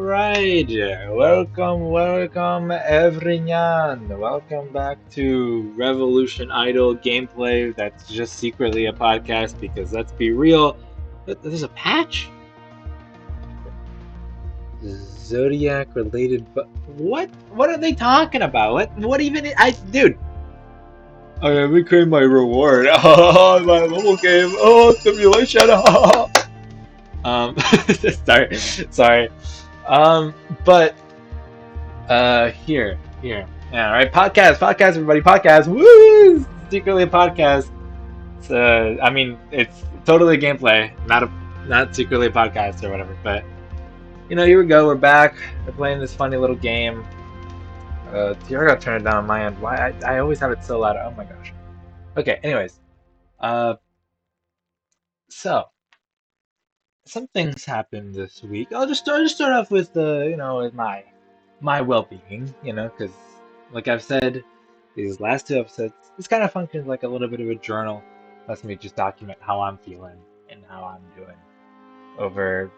right. Welcome, everyone. Welcome back to Revolution Idol gameplay. That's just secretly a podcast because let's be real, there's a patch. Zodiac related, but what? What are they talking about? What even? Dude. I reclaim my reward. Oh, my mobile game. Oh, simulation. Um, sorry. Um, but here. Yeah, all right. Podcast, everybody, podcast. Woo! Secretly a podcast. I mean, it's totally a gameplay, not secretly a podcast or whatever. But here we go. We're back. We're playing this funny little game. I gotta turn it down on my end. Why? I always have it so loud. Oh my gosh. Okay. Anyways, uh, so some things happened this week. I'll just start off with with my well-being, because like I've said, these last two episodes, this kind of functions like a little bit of a journal. Lets me just document how I'm feeling and how I'm doing over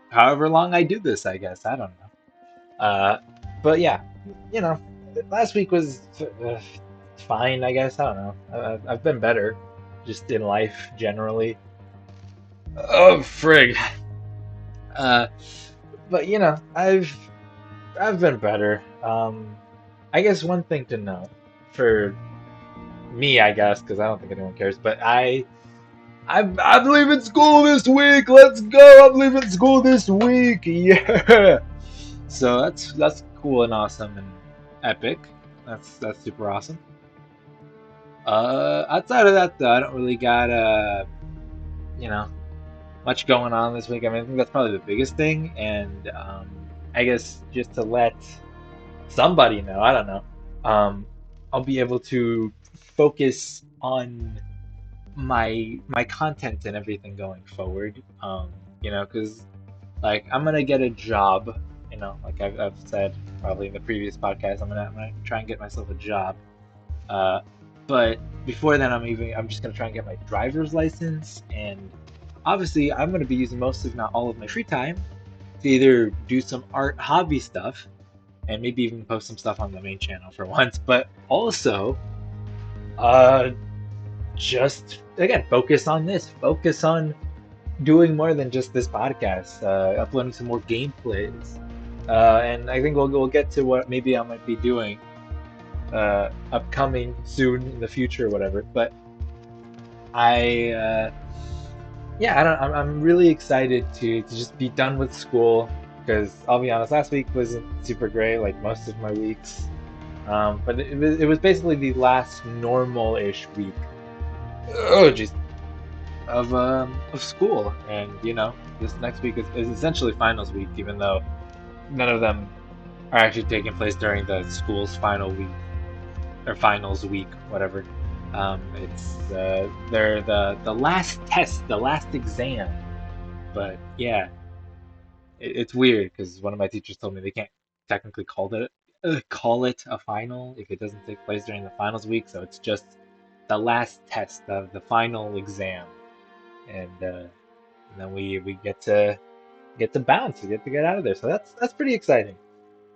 however long I do this, I guess. I don't know. But yeah, you know, last week was fine, I guess. I don't know. I've been better, just in life generally. Oh, frig. Uh, but I've been better. I guess one thing to know for me, I guess, because I don't think anyone cares, but I'm leaving school this week. Let's go! I'm leaving school this week. Yeah. So that's cool and awesome and epic. That's super awesome. Outside of that, though, I don't really got you know, much going on this week. I mean, I think that's probably the biggest thing, and I guess just to let somebody know, I don't know, I'll be able to focus on my content and everything going forward. Because like I'm gonna get a job. Like I've said probably in the previous podcast, I'm gonna try and get myself a job. Uh, but before then, I'm just gonna try and get my driver's license, and obviously I'm gonna be using most, if not all, of my free time to either do some art hobby stuff and maybe even post some stuff on the main channel for once, but also uh just again focus on focus on doing more than just this podcast, uploading some more gameplays, and I think we'll get to what maybe I might be doing upcoming soon in the future or whatever. But I yeah, I don't I'm really excited to just be done with school, because I'll be honest, last week wasn't super great like most of my weeks. But it was basically the last normal-ish week, oh jeez, of school. And this next week is essentially finals week, even though none of them are actually taking place during the school's final week or finals week, whatever. It's they're the last test, the last exam. But yeah, it's weird because one of my teachers told me they can't technically call it a final if it doesn't take place during the finals week. So it's just the last test of the final exam, and then we get to bounce, we get to get out of there. So that's pretty exciting,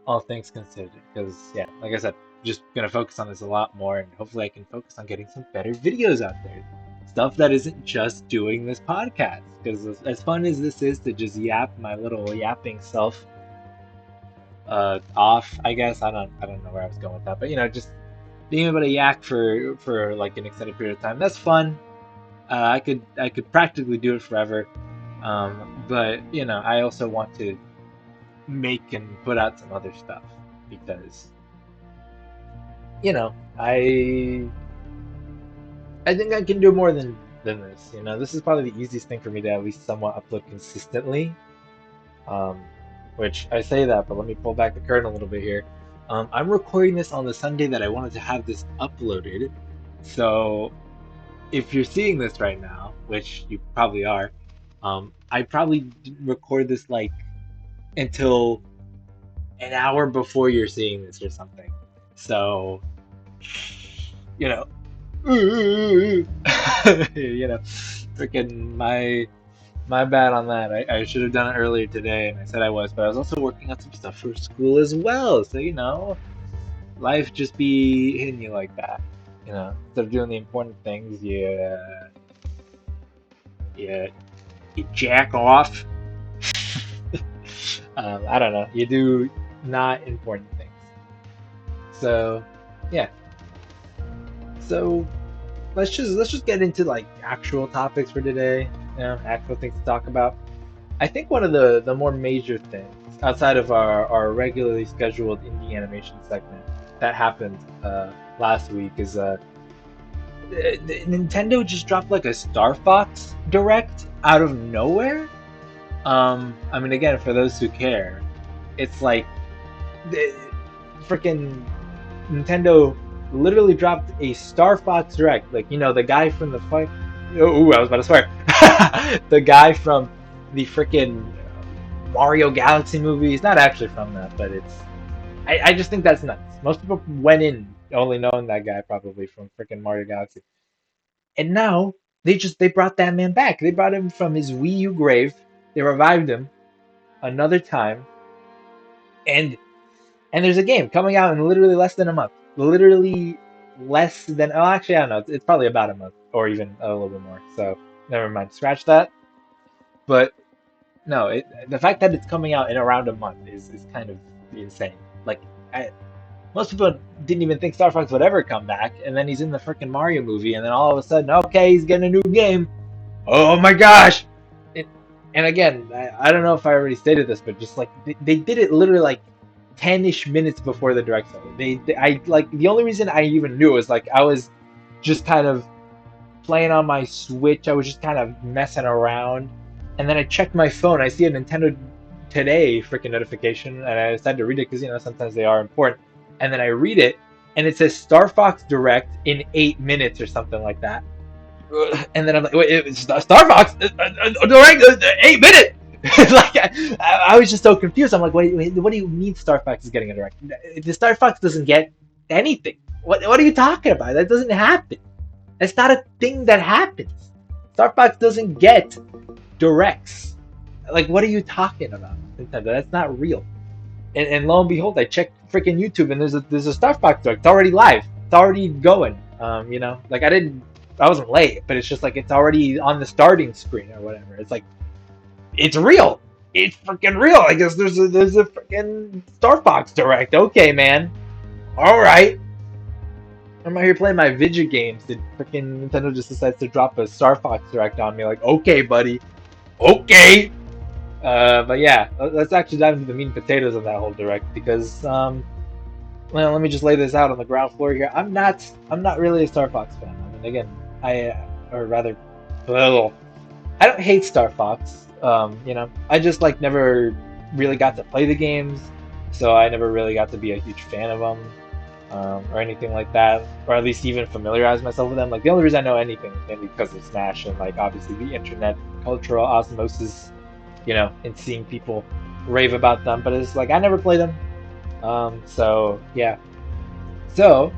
all things considered. Because yeah, like I said, just gonna focus on this a lot more, and hopefully I can focus on getting some better videos out there, stuff that isn't just doing this podcast. Because as fun as this is to just yap my little yapping self off, I guess I don't know where I was going with that, but just being able to yak for like an extended period of time, that's fun. I could practically do it forever. But I also want to make and put out some other stuff because I think I can do more than this. This is probably the easiest thing for me to at least somewhat upload consistently. Um, which I say that, but let me pull back the curtain a little bit here. I'm recording this on the Sunday that I wanted to have this uploaded. So if you're seeing this right now, which you probably are, I probably didn't record this like until an hour before you're seeing this or something. So, you know, you know, freaking My bad on that. I should have done it earlier today, and I said I was, but I was also working on some stuff for school as well. So, life just be hitting you like that. Instead of doing the important things, you, you jack off. I don't know. You do not important things. So, yeah. So let's just get into like actual topics for today. Actual things to talk about. I think one of the more major things outside of our regularly scheduled indie animation segment that happened last week is Nintendo just dropped like a Star Fox Direct out of nowhere. I mean, again, for those who care, it's like the freaking Nintendo literally dropped a Star Fox Direct. Like, the guy from the fight. Oh, I was about to swear. The guy from the freaking Mario Galaxy movie. He's not actually from that, but it's. I just think that's nuts. Most people went in only knowing that guy probably from freaking Mario Galaxy. And now they brought that man back. They brought him from his Wii U grave. They revived him another time, and there's a game coming out in literally less than a month. Literally less than. Oh, actually, I don't know. It's probably about a month or even a little bit more. So never mind. Scratch that. But no, the fact that it's coming out in around a month is kind of insane. Like, most people didn't even think Star Fox would ever come back, and then he's in the freaking Mario movie, and then all of a sudden, okay, he's getting a new game. Oh my gosh! It, and again, I don't know if I already stated this, but just like they did it literally like 10-ish minutes before the direct started. I like the only reason I even knew was like I was just kind of playing on my Switch. I was just kind of messing around, and then I checked my phone. I see a Nintendo Today freaking notification, and I decided to read it because sometimes they are important. And then I read it, and it says Star Fox Direct in 8 minutes or something like that. And then I'm like, wait, it's Star Fox Direct 8 minutes. Like I was just so confused. I'm like, wait, what do you mean Star Fox is getting a direct? The Star Fox doesn't get anything. What are you talking about? That doesn't happen. That's not a thing that happens. Star Fox doesn't get directs. Like, what are you talking about, Nintendo? That's not real. And lo and behold, I checked freaking YouTube, and there's a Star Fox direct. It's already live. It's already going. Like I wasn't late, but it's just like it's already on the starting screen or whatever. It's like it's real. It's freaking real. I guess there's a freaking Star Fox direct. Okay, man. All right. I'm out here playing my Vidya games. Did freaking Nintendo just decides to drop a Star Fox direct on me? Like, okay, buddy. Okay. But yeah, let's actually dive into the meat and potatoes of that whole direct because well, let me just lay this out on the ground floor here. I'm not really a Star Fox fan. I mean, again, or rather, well, I don't hate Star Fox. I just like never really got to play the games, so I never really got to be a huge fan of them, or anything like that, or at least even familiarize myself with them. Like the only reason I know anything is maybe because of Smash and like obviously the internet cultural osmosis, and seeing people rave about them. But it's like I never played them, so yeah. So,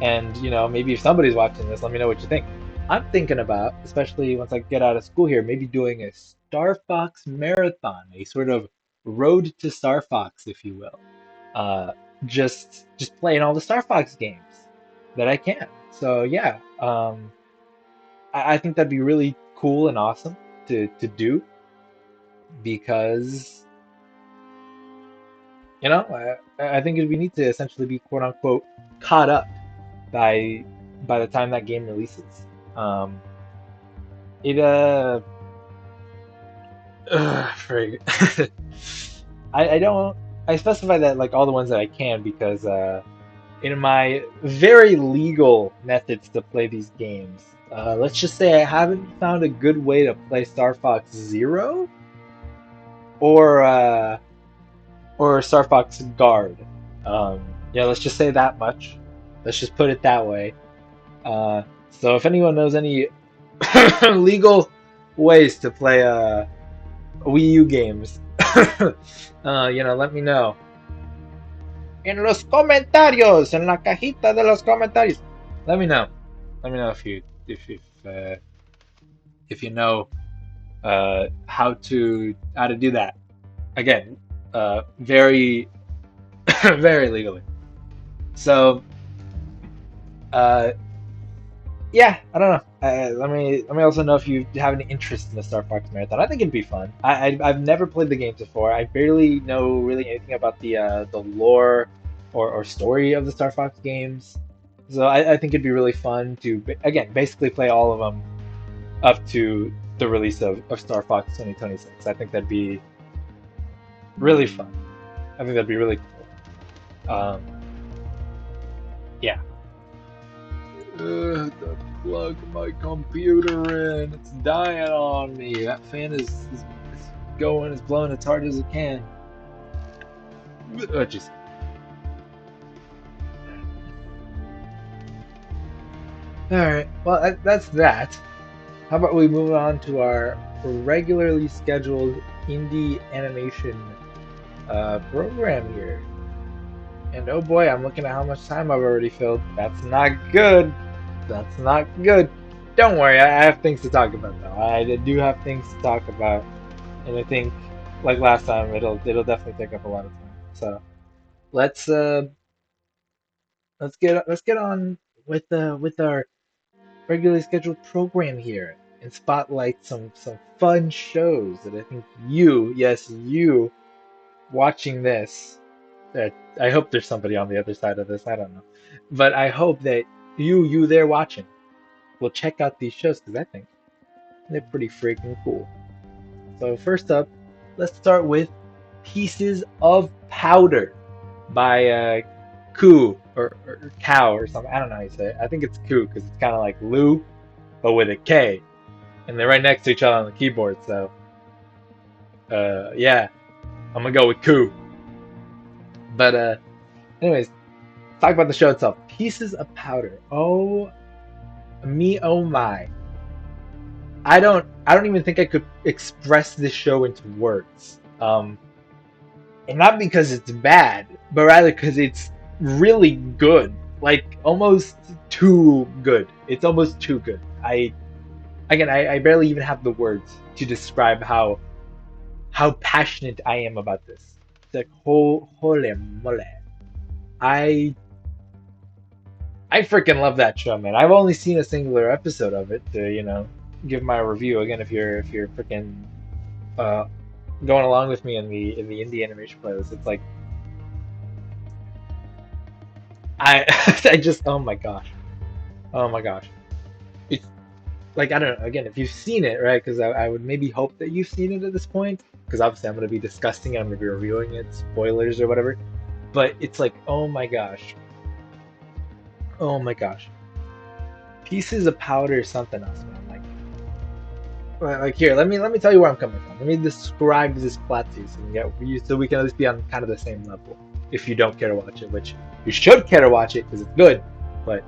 and maybe if somebody's watching this, let me know what you think. I'm thinking about, especially once I get out of school here, maybe doing a Star Fox marathon, a sort of road to Star Fox, if you will. Uh, just playing all the Star Fox games that I can. So yeah, I think that'd be really cool and awesome to do because I think we need to essentially be quote unquote caught up by the time that game releases. Um, it frig. I don't I specify that like all the ones that I can because in my very legal methods to play these games, let's just say I haven't found a good way to play Star Fox Zero or Star Fox Guard. Let's just say that much. Let's just put it that way. So if anyone knows any legal ways to play Wii U games, let me know. En los comentarios, en la cajita de los comentarios. Let me know. Let me know if you know how to do that. Again, very very legally. So uh, yeah, I don't know. Let me also know if you have any interest in the Star Fox Marathon. I think it'd be fun. I've never played the games before. I barely know really anything about the lore or story of the Star Fox games. So I think it'd be really fun to again basically play all of them up to the release of Star Fox 2026. I think that'd be really fun. I think that'd be really cool. Yeah. To plug my computer in. It's dying on me. That fan is going, is blowing as hard as it can. Oh, jeez. All right. Well, that's that. How about we move on to our regularly scheduled indie animation program here? And oh boy, I'm looking at how much time I've already filled. That's not good. That's not good. Don't worry, I have things to talk about though. I do have things to talk about, and I think like last time, it'll definitely take up a lot of time. So let's uh let's get on with our regularly scheduled program here and spotlight some fun shows that I think you, yes you, watching this, that I hope there's somebody on the other side of this. I don't know, but I hope that you there watching will check out these shows because I think they're pretty freaking cool. So first up, let's start with Pieces of Powder by Koo or Cow or something. I don't know how you say it. I think it's Koo because it's kind of like Lou, but with a K, and they're right next to each other on the keyboard. So yeah, I'm gonna go with Koo. But anyways, talk about the show itself. Pieces of Powder. Oh me, oh my. I don't even think I could express this show into words. And not because it's bad, but rather because it's really good. Like almost too good. It's almost too good. I barely even have the words to describe how passionate I am about this. It's like holy mole. I I freaking love that show, man. I've only seen a singular episode of it to, give my review. Again, if you're freaking uh going along with me in the indie animation playlist, it's like I I just oh my gosh. Oh my gosh. It's like I don't know, again, if you've seen it, right? Because I would maybe hope that you've seen it at this point, because obviously I'm gonna be discussing it, I'm gonna be reviewing it, spoilers or whatever. But it's like, oh my gosh. Oh my gosh. Pieces of powder is something else, man. Like here, let me tell you where I'm coming from. Let me describe this plot to you so we can at least be on kind of the same level. If you don't care to watch it, which you should care to watch it because it's good. But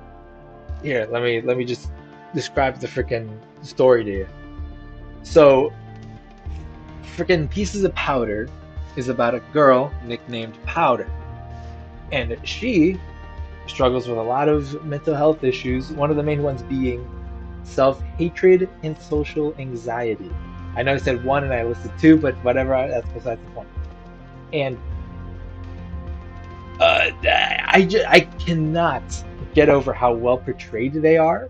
here, let me just describe the freaking story to you. So, freaking Pieces of Powder is about a girl nicknamed Powder, and she struggles with a lot of mental health issues. One of the main ones being self-hatred and social anxiety. I know I said one and I listed two, but whatever. That's besides the point. And I cannot get over how well portrayed they are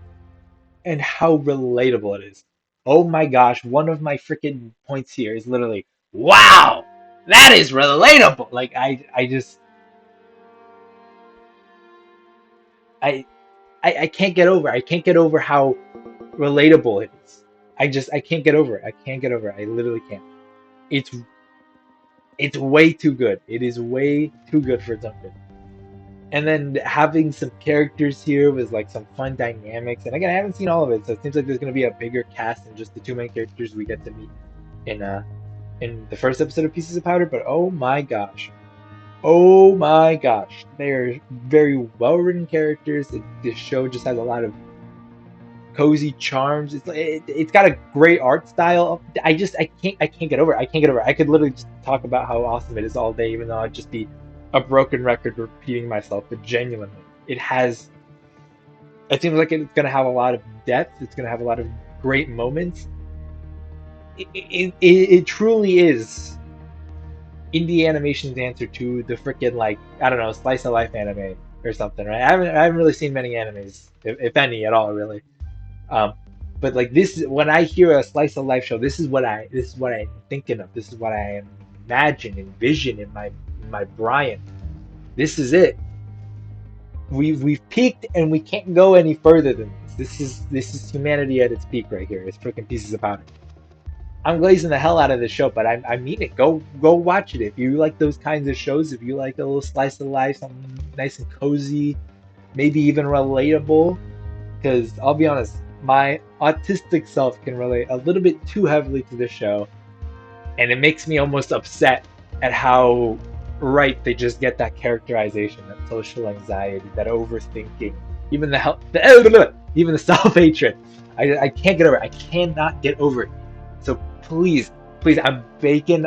and how relatable it is. Oh my gosh, one of my freaking points here is literally, wow, that is relatable. Like I just I I can't get over. I can't get over how relatable it is. I can't get over it. I can't get over it. I literally can't. It's it's way too good. It is way too good for its own good. And then having some characters here with like some fun dynamics. And again, I haven't seen all of it, so it seems like there's gonna be a bigger cast than just the two main characters we get to meet in the first episode of Pieces of Powder. But oh my gosh, they are very well written characters. This show just has a lot of cozy charms. It's got a great art style. I can't get over it. I can't get over it. I could literally just talk about how awesome it is all day, even though I'd just be a broken record repeating myself. But genuinely, it has. It seems like it's gonna have a lot of depth. It's gonna have a lot of great moments, it truly is indie animation's answer to the freaking like I don't know slice of life anime or something, right? I haven't really seen many animes, if any at all, really. Um, but like this is when I hear a slice of life show, this is what I'm thinking of. This is what I imagine, envision in my brain. This is it. We've peaked and we can't go any further than this. This is humanity at its peak right here. It's freaking pieces of powder. I'm glazing the hell out of this show, but I mean it. Go watch it if you like those kinds of shows. If you like a little slice of life, something nice and cozy, maybe even relatable. Because I'll be honest, my autistic self can relate a little bit too heavily to this show, and it makes me almost upset at how right they just get that characterization, that social anxiety, that overthinking, even even the self-hatred. I can't get over it. I cannot get over it. So please, please, I'm bacon,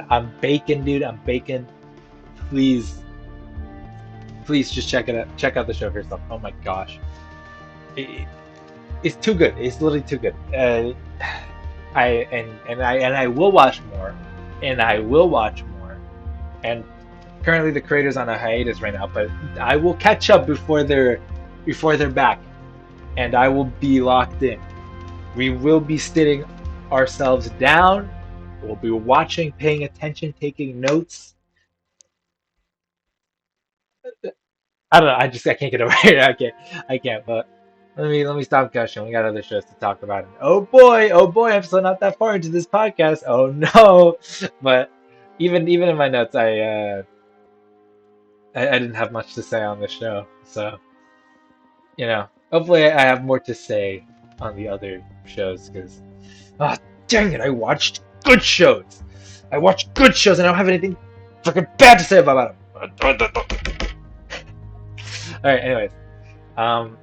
dude. I'm bacon. Please, please just check it out. Check out the show for yourself. Oh my gosh. It, it's too good. It's literally too good. I will watch more, and I will watch more. And currently the creator's on a hiatus right now, but I will catch up before they're back, and I will be locked in. We will be sitting ourselves down. We'll be watching, paying attention, taking notes. I don't know. I can't get over it. I can't. But let me stop gushing. We got other shows to talk about. Oh boy, I'm still not that far into this podcast. Oh no. But even in my notes, I didn't have much to say on the show. So hopefully I have more to say on the other shows because ah dang it, I watched good shows. I watched good shows and I don't have anything freaking bad to say about them. All right. Anyways. Um,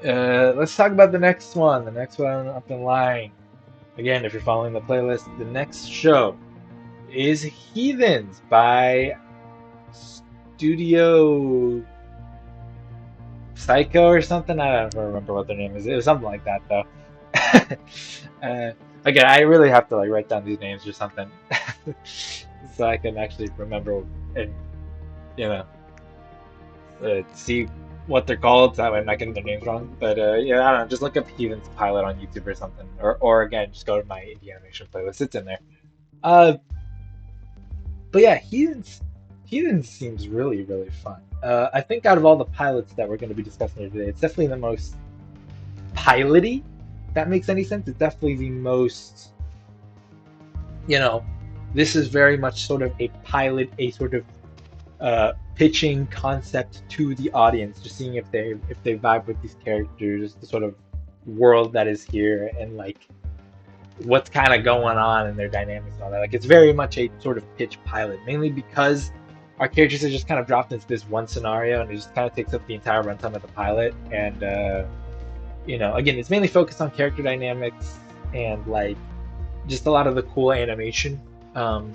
let's talk about the next one. The next one up in line. Again, if you're following the playlist, the next show is Heathens by Studio Psycho or something. I don't remember what their name is. It was something like that though. uh, Again, I really have to like write down these names or something so I can actually remember and you know see what they're called, so that way I'm not getting their names wrong. But yeah, I don't know. Just look up Heathen's Pilot on YouTube or something, or again, just go to my indie animation playlist. It's in there. Uh, but yeah, Heathen's seems really really fun. I think out of all the pilots that we're going to be discussing here today, it's definitely the most piloty. If that makes any sense. It's definitely the most you know. This is very much sort of a pilot, a sort of pitching concept to the audience, just seeing if they vibe with these characters, the sort of world that is here, and like what's kind of going on and their dynamics and all that. Like it's very much a sort of pitch pilot, mainly because our characters are just kind of dropped into this one scenario, and it just kind of takes up the entire runtime of the pilot. And again, it's mainly focused on character dynamics and like just a lot of the cool animation. Um,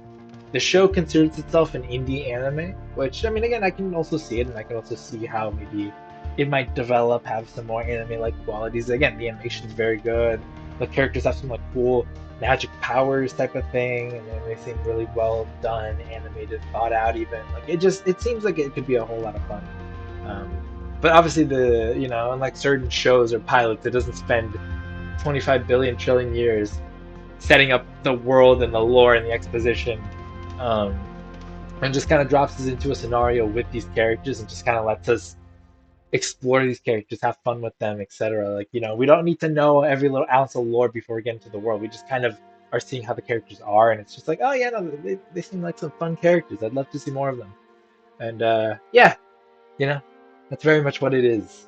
the show considers itself an indie anime, which I mean, again, I can also see it, and I can also see how maybe it might develop, have some more anime-like qualities. Again, the animation is very good. The characters have some like cool magic powers type of thing, and then they seem really well done, animated, thought out. Even like it seems like it could be a whole lot of fun. Um, but obviously, unlike certain shows or pilots, it doesn't spend 25 billion trillion years setting up the world and the lore and the exposition, um, and just kind of drops us into a scenario with these characters and just kind of lets us explore these characters, have fun with them, etc. Like we don't need to know every little ounce of lore before we get into the world. We just kind of are seeing how the characters are, and it's just like, oh yeah, no, they seem like some fun characters. I'd love to see more of them. And yeah, you know, that's very much what it is.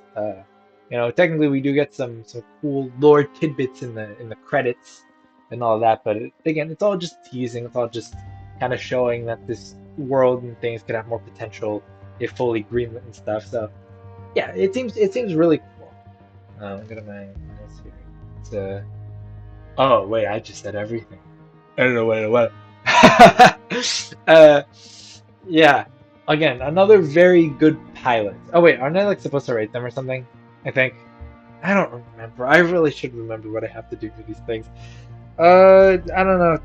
Technically we do get some cool lore tidbits in the credits and all that, but again, it's all just teasing. It's all just kind of showing that this world and things could have more potential if fully greenlit and stuff. So yeah, it seems really cool. I'm gonna my notes here. It's oh wait, I just said everything. I don't know what it was. Yeah. Again, another very good pilot. Oh wait, aren't I like supposed to rate them or something? I think. I don't remember. I really should remember what I have to do for these things. I don't know.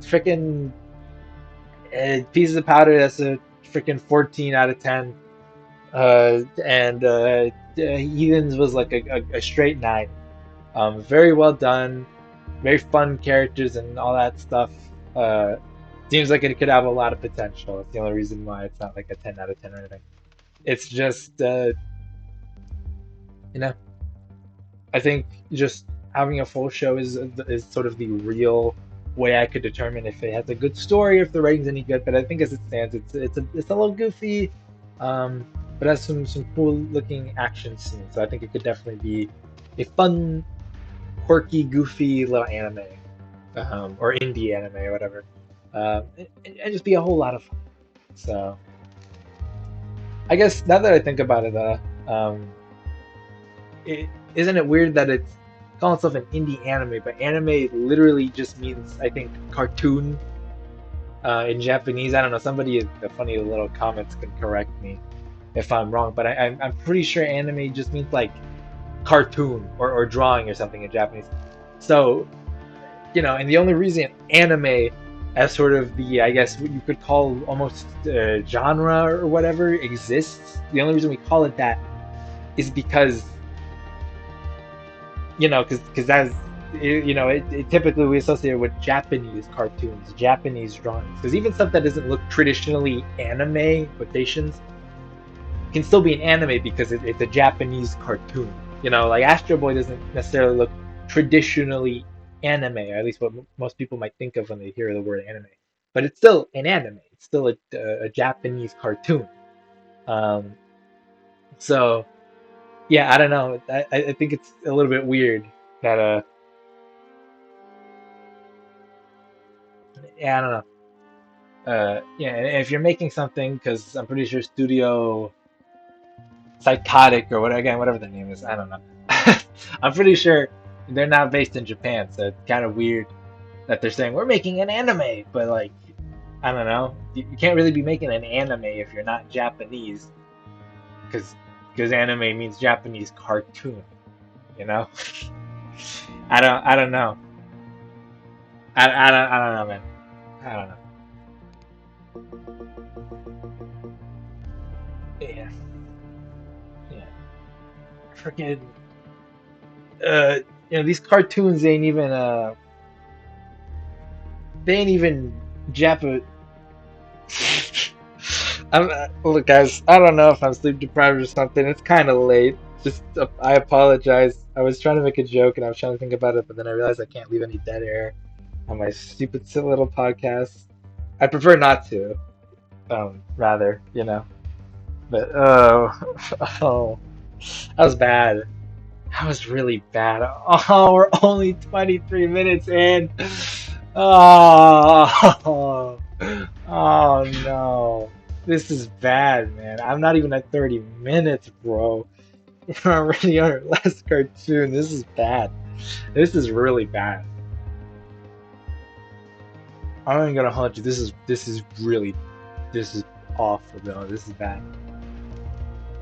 Freaking pieces of powder. That's a freaking 14 out of 10. And Heathens was like a straight 9. Very well done, very fun characters and all that stuff. Uh, Seems like it could have a lot of potential. That's the only reason why it's not like a 10 out of 10 or anything. It's just, you know, I think just having a full show is sort of the real way I could determine if it has a good story, if the writing's any good. But I think as it stands, it's a little goofy, um, but has some cool looking action scenes. So I think it could definitely be a fun, quirky, goofy little anime, or indie anime or whatever, and just be a whole lot of fun. So I guess now that I think about it, isn't it weird that it's calling itself an indie anime, but anime literally just means, I think, cartoon in Japanese. I don't know. Somebody in the funny little comments can correct me if I'm wrong, but I'm pretty sure anime just means like cartoon or drawing or something in Japanese. So, and the only reason anime as sort of the, I guess, what you could call almost genre or whatever exists, the only reason we call it that is because because as it typically we associate it with Japanese cartoons, Japanese drawings. Because even stuff that doesn't look traditionally anime quotations can still be an anime because it's a Japanese cartoon. Like Astro Boy doesn't necessarily look traditionally anime, or at least what most people might think of when they hear the word anime. But it's still an anime. It's still a Japanese cartoon. Um, so yeah, I don't know. I think it's a little bit weird that yeah, I don't know. Yeah, and if you're making something, because I'm pretty sure Studio Psychotic or what again, whatever the name is, I don't know. I'm pretty sure they're not based in Japan, so it's kind of weird that they're saying we're making an anime, but like, I don't know. You can't really be making an anime if you're not Japanese, because anime means Japanese cartoon, you know? I don't know. I don't know, man. I don't know. Yeah, yeah. Freaking uh these cartoons ain't even Japa. Look, guys, I don't know if I'm sleep deprived or something. It's kind of late. Just I apologize. I was trying to make a joke and I was trying to think about it, but then I realized I can't leave any dead air on my stupid silly little podcast. I prefer not to. Rather, But oh, that was bad. That was really bad. Oh, we're only 23 minutes in. Oh, oh no. This is bad, man. I'm not even at 30 minutes, bro. We're already on our last cartoon. This is bad. This is really bad. I'm not even gonna hold you. This is really this is awful, though. This is bad.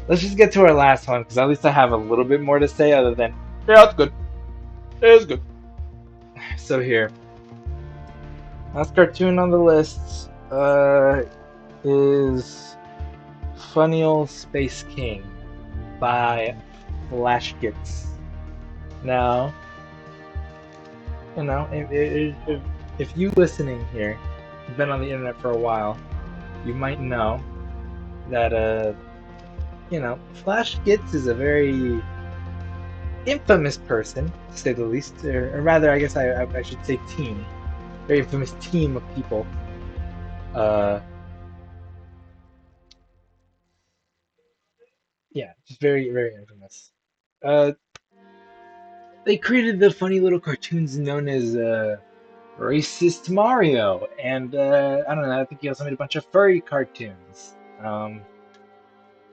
Let's just get to our last one because at least I have a little bit more to say other than yeah, it's good. It's good. So here, last cartoon on the list is Funny Old Space King by Flash Gits. Now, if you listening here have been on the internet for a while, you might know that Flash Gits is a very infamous person, to say the least, or rather, I guess I should say team, very infamous team of people. Uh, yeah, just very very infamous. Uh, they created the funny little cartoons known as Racist Mario, and I don't know. I think he also made a bunch of furry cartoons.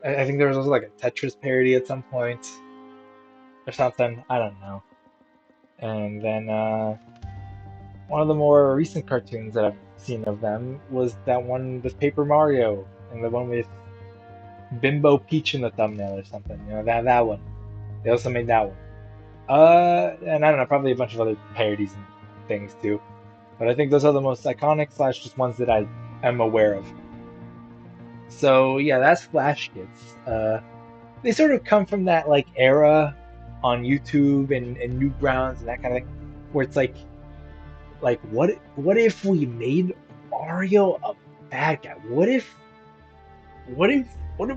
I think there was also like a Tetris parody at some point or something. I don't know. And then one of the more recent cartoons that I've seen of them was that one with Paper Mario and the one with Bimbo Peach in the thumbnail or something. That one. They also made that one. And I don't know, probably a bunch of other parodies things too. But I think those are the most iconic slash just ones that I am aware of. So yeah, that's Flash Gets. They sort of come from that like era on YouTube and Newgrounds and that kind of thing, where it's like what if we made Mario a bad guy? What if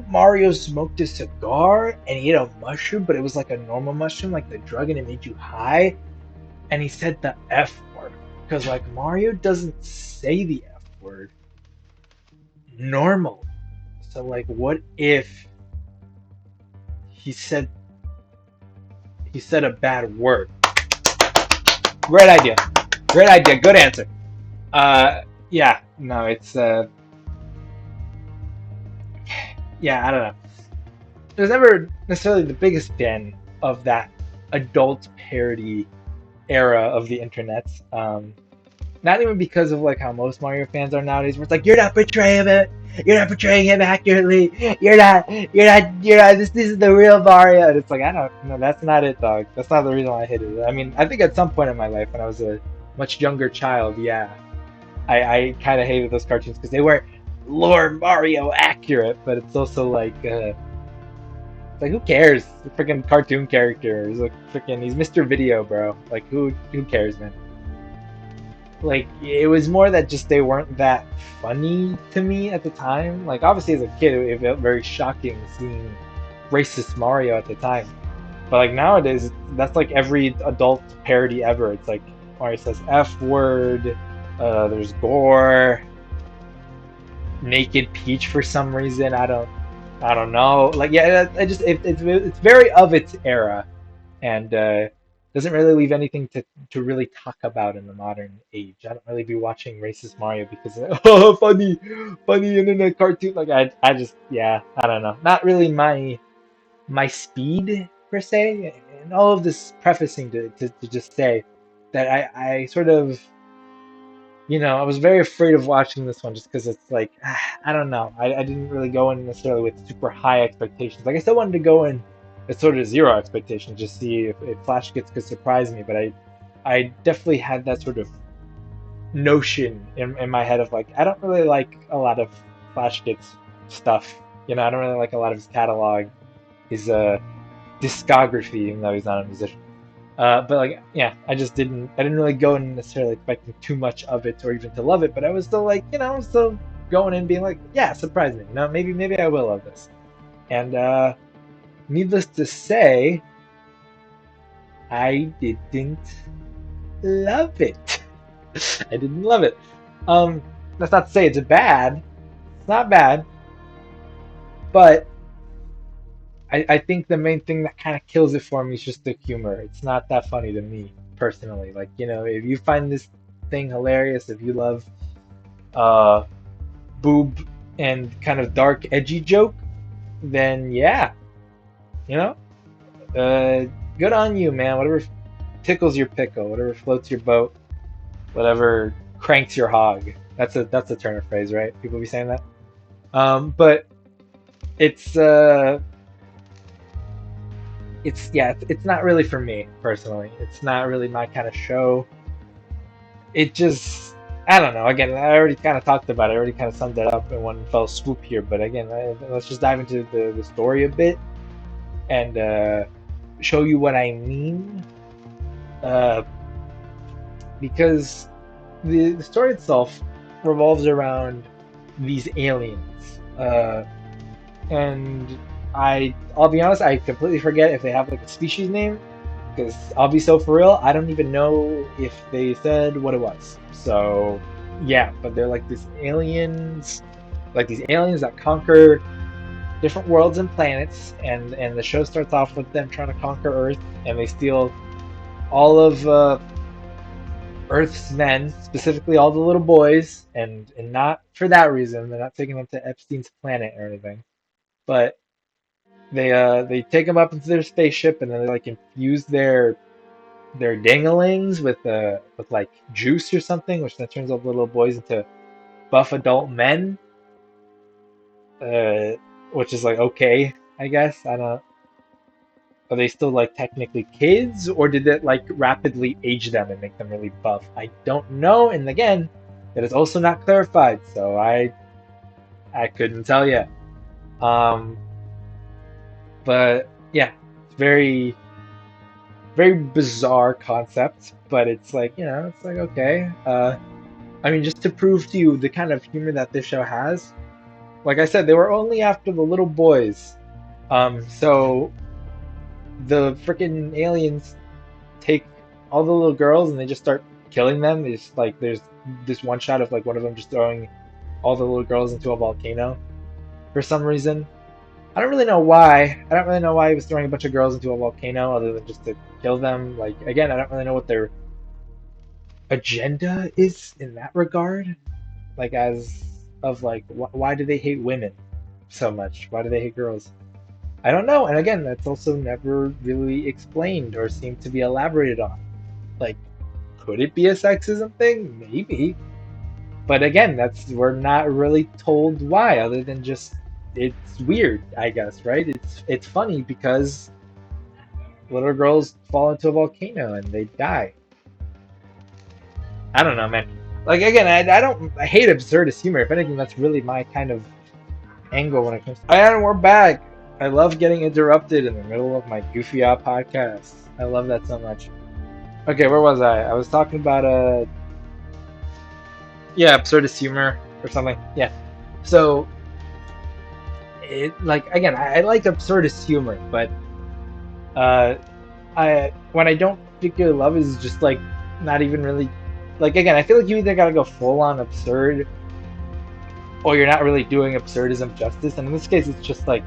Mario smoked a cigar and he ate a mushroom, but it was like a normal mushroom, like the drug, and it made you high, and he said the F word? Because like Mario doesn't say the F word normally. So like what if he said he said a bad word? Great idea. Great idea. Good answer. Yeah, no, it's yeah, I don't know. I was never necessarily the biggest fan of that adult parody era of the internet. Not even because of like how most Mario fans are nowadays, where it's like you're not portraying him accurately, this is the real Mario. And it's like I don't no, that's not it, dog. That's not the reason why I hated it. I mean, I think at some point in my life when I was a much younger child, yeah, I kind of hated those cartoons because they were Lord Mario accurate, but it's also like who cares? The freaking cartoon character. He's like freaking he's Mr. Video, bro. Like who cares, man? Like it was more that just they weren't that funny to me at the time. Like obviously as a kid it felt very shocking seeing racist Mario at the time. But like nowadays that's like every adult parody ever. It's like Mario says F word, there's gore, naked Peach for some reason. I don't know. Like yeah, I just it's very of its era and doesn't really leave anything to really talk about in the modern age. I don't really be watching racist Mario because oh funny internet cartoon. Like I just yeah I don't know. Not really my speed per se. And all of this prefacing to just say that I sort of I was very afraid of watching this one just because it's like, I don't know. I didn't really go in necessarily with super high expectations. Like, I still wanted to go in with sort of zero expectations, just see if Flash Gets could surprise me. But I definitely had that sort of notion in my head of like, I don't really like a lot of Flash Gets stuff. I don't really like a lot of his catalog, his discography, even though he's not a musician. But like, yeah, I didn't really go in necessarily expecting too much of it or even to love it, but I was still like, I was still going in being like, yeah, surprise me, maybe I will love this. And needless to say, I didn't love it. I didn't love it. Um, that's not to say it's bad. It's not bad, but I think the main thing that kind of kills it for me is just the humor. It's not that funny to me personally. Like, if you find this thing hilarious, if you love uh boob and kind of dark edgy joke, then yeah, you know, uh good on you, man. Whatever tickles your pickle, whatever floats your boat, whatever cranks your hog. That's a turn of phrase, right? People be saying that. But it's it's not really for me personally. It's not really my kind of show. It just I don't know. Again, I already kind of talked about it. I already kind of summed it up in one fell swoop here. But again, let's just dive into the story a bit and show you what I mean. Uh, because the story itself revolves around these aliens. And I'll be honest, I completely forget if they have like a species name because I'll be so for real, I don't even know if they said what it was. So yeah, but they're like these aliens that conquer different worlds and planets, and the show starts off with them trying to conquer Earth, and they steal all of Earth's men, specifically all the little boys, and not for that reason. They're not taking them to Epstein's planet or anything, but they take them up into their spaceship, and then they like infuse their danglings with like juice or something, which then turns all the little boys into buff adult men. Uh, which is like okay, I guess. I don't. Are they still like technically kids, or did it like rapidly age them and make them really buff? I don't know. And again, that is also not clarified, so I couldn't tell you. Um, but yeah, it's very bizarre concept, but it's like, it's like okay. I mean, just to prove to you the kind of humor that this show has, like I said, they were only after the little boys. So the freaking aliens take all the little girls and they just start killing them. It's like there's this one shot of like one of them just throwing all the little girls into a volcano for some reason. I don't really know why. I don't really know why he was throwing a bunch of girls into a volcano other than just to kill them. Like again, I don't really know what their agenda is in that regard. Like as of like why do they hate women so much? Why do they hate girls? I don't know. And again, that's also never really explained or seemed to be elaborated on. Like, could it be a sexism thing? Maybe. But again, that's we're not really told why, other than just it's weird, I guess, right? It's funny because little girls fall into a volcano and they die. I don't know, man. Like again, I hate absurdist humor. If anything, that's really my kind of angle when it comes to. And we're back. I love getting interrupted in the middle of my goofy out podcast. I love that so much. Okay, where was I? I was talking about yeah, absurdist humor or something. Yeah. So it like again, I like absurdist humor, but uh I when I don't particularly love it is just like not even really like again, I feel like you either gotta go full on absurd or you're not really doing absurdism justice. And in this case it's just like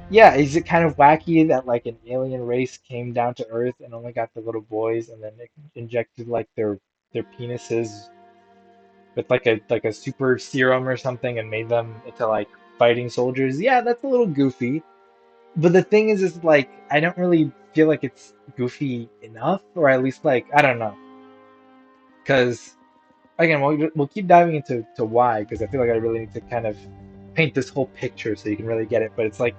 yeah, is it kind of wacky that like an alien race came down to Earth and only got the little boys and then it injected like their penises with like a super serum or something and made them into like fighting soldiers. Yeah, that's a little goofy. But the thing is like I don't really feel like it's goofy enough, or at least like I don't know, because again we'll keep diving into to why, because I feel like I really need to kind of paint this whole picture so you can really get it. But it's like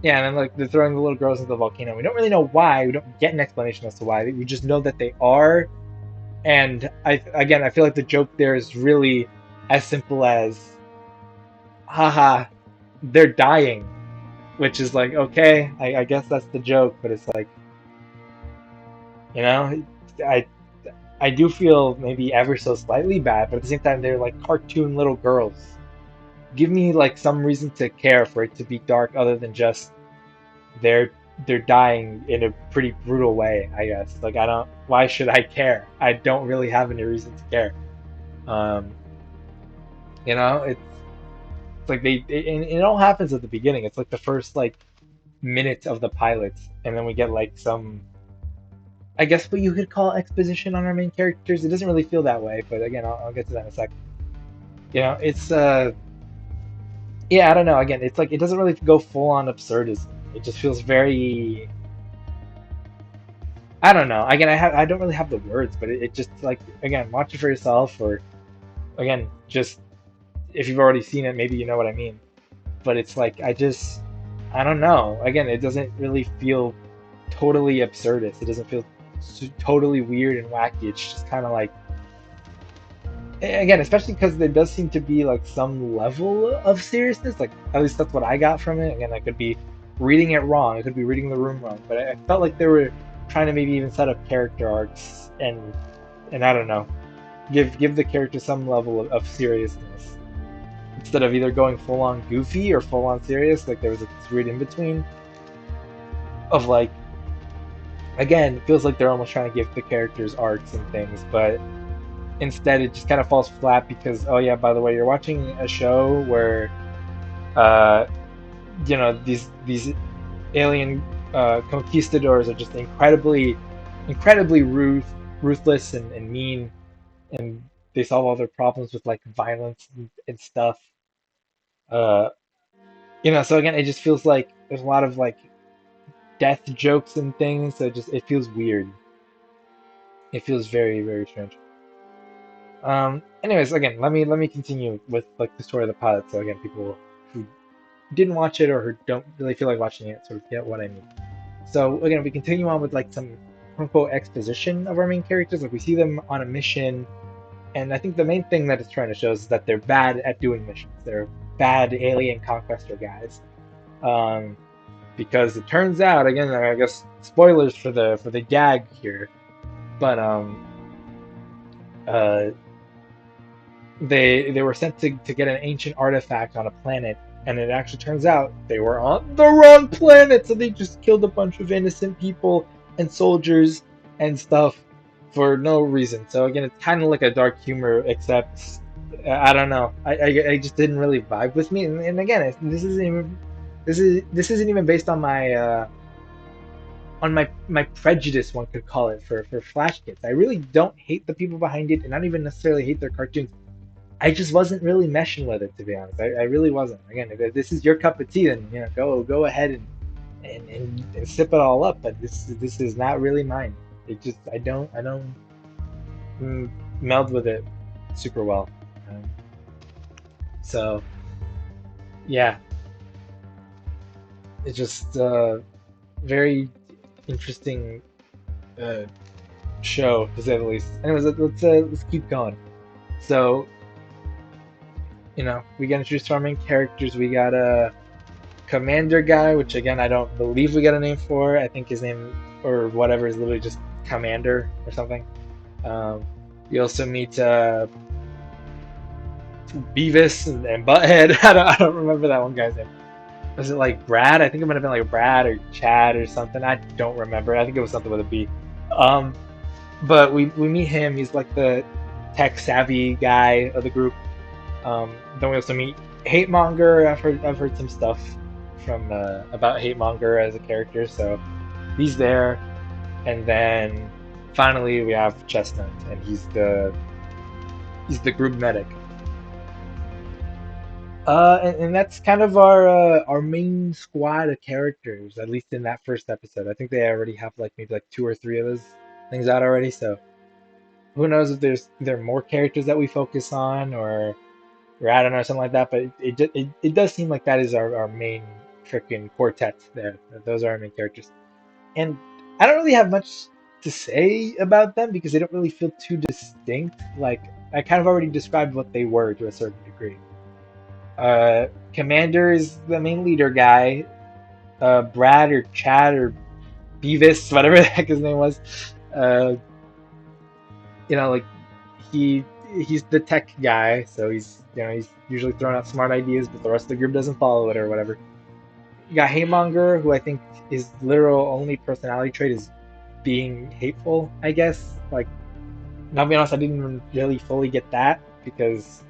yeah, and then like they're throwing the little girls into the volcano. We don't really know why. We don't get an explanation as to why. We just know that they are. And I feel like the joke there is really as simple as haha, they're dying, which is like, okay, I guess that's the joke, but it's like, you know, I I do feel maybe ever so slightly bad, but at the same time, they're like cartoon little girls. Give me like some reason to care for it to be dark other than just they're they're dying in a pretty brutal way, I guess. Like I don't, why should I care? I don't really have any reason to care. Um, it's like and it all happens at the beginning. It's like the first like minute of the pilot, and then we get like some, I guess what you could call exposition on our main characters. It doesn't really feel that way, but again, I'll get to that in a sec. It's yeah, I don't know. Again, it's like it doesn't really go full on absurdism. It just feels very, I don't know. Again, I don't really have the words, but it just like again, watch it for yourself, or again, just if you've already seen it, maybe you know what I mean. But it's like I don't know. Again, it doesn't really feel totally absurdist. It doesn't feel totally weird and wacky. It's just kind of like again, especially because there does seem to be like some level of seriousness. Like at least that's what I got from it. Again, I could be reading it wrong. I could be reading the room wrong, but I felt like they were trying to maybe even set up character arcs and I don't know, give the character some level of seriousness instead of either going full on goofy or full on serious. Like there was this weird in between of like again, it feels like they're almost trying to give the characters arcs and things, but instead it just kind of falls flat because oh yeah, by the way, you're watching a show where uh these alien conquistadors are just incredibly ruthless and mean, and they solve all their problems with like violence and stuff. Uh, so again, it just feels like there's a lot of like death jokes and things. So it feels weird. It feels very strange. Anyways, again, let me continue with like the story of the pilot. So again, people who didn't watch it or who don't really feel like watching it sort of get what I mean. So again, we continue on with like some quote unquote exposition of our main characters. Like we see them on a mission, and I think the main thing that it's trying to show is that they're bad at doing missions. They're bad alien conquester guys. Um, because it turns out, again, I guess spoilers for the gag here, but uh, they were sent to get an ancient artifact on a planet, and it actually turns out they were on the wrong planet, so they just killed a bunch of innocent people and soldiers and stuff for no reason. So again, it's kind of like a dark humor, except I don't know. I just didn't really vibe with me, and again, this isn't even this isn't even based on my prejudice, one could call it, for Flash Kids. I really don't hate the people behind it, and I don't even necessarily hate their cartoons. I just wasn't really meshing with it, to be honest. I really wasn't. Again, if this is your cup of tea, then go ahead and sip it all up. But this is not really mine. It just I don't mm, meld with it super well. Um, so yeah, it's just very interesting uh, show to say the least. Anyways, let's keep going. So we got introduced to our main characters. We got a commander guy, which again I don't believe we got a name for. I think his name or whatever is literally just commander or something. Um, you also meet Beavis and Butthead. I don't remember that one guy's name. Was it like Brad? I think it might have been like Brad or Chad or something. I don't remember. I think it was something with a B. Um, but we meet him. He's like the tech savvy guy of the group. Then we also meet Hate Monger. I've heard some stuff from about Hate Monger as a character, so he's there. And then finally we have Chestnut, and he's the group medic. And that's kind of our main squad of characters, at least in that first episode. I think they already have like maybe like two or three of those things out already. So who knows if there are more characters that we focus on, or I don't know, something like that. But it does seem like that is our main freaking quartet there. Those are our main characters, and I don't really have much to say about them because they don't really feel too distinct. Like I kind of already described what they were to a certain degree. Commander is the main leader guy. Brad or Chad or Beavis, whatever the heck his name was. Uh, like he's the tech guy, so he's usually throwing out smart ideas, but the rest of the group doesn't follow it or whatever. You got Haymonger, who I think his literal only personality trait is being hateful, I guess. Like, not be honest, I didn't even really fully get that because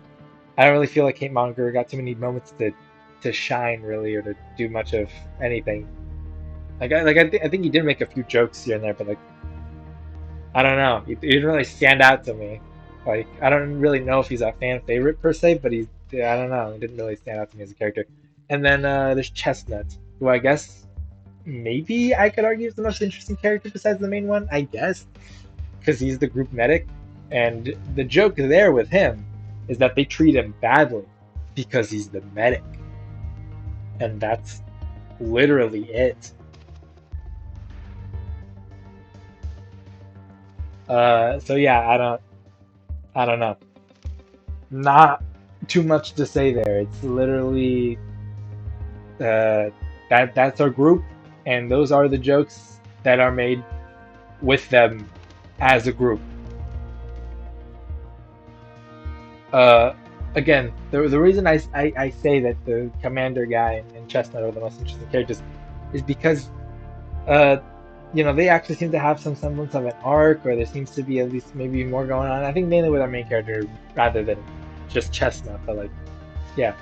I don't really feel like Haymonger got too many moments to shine really or to do much of anything. I think he did make a few jokes here and there, but like I don't know. He didn't really stand out to me. Like, I don't really know if he's a fan favorite per se, but I don't know. He didn't really stand out to me as a character. And then there's Chestnut, who I guess maybe I could argue is the most interesting character besides the main one, I guess, because he's the group medic. And the joke there with him is that they treat him badly because he's the medic. And that's literally it. So yeah, I don't know. Not too much to say there. It's literally that's our group, and those are the jokes that are made with them as a group. Uh, Again, the reason I say that the commander guy and Chestnut are the most interesting characters is because uh, they actually seem to have some semblance of an arc, or there seems to be at least maybe more going on. I think mainly with our main character rather than just Chestnut, but like yeah.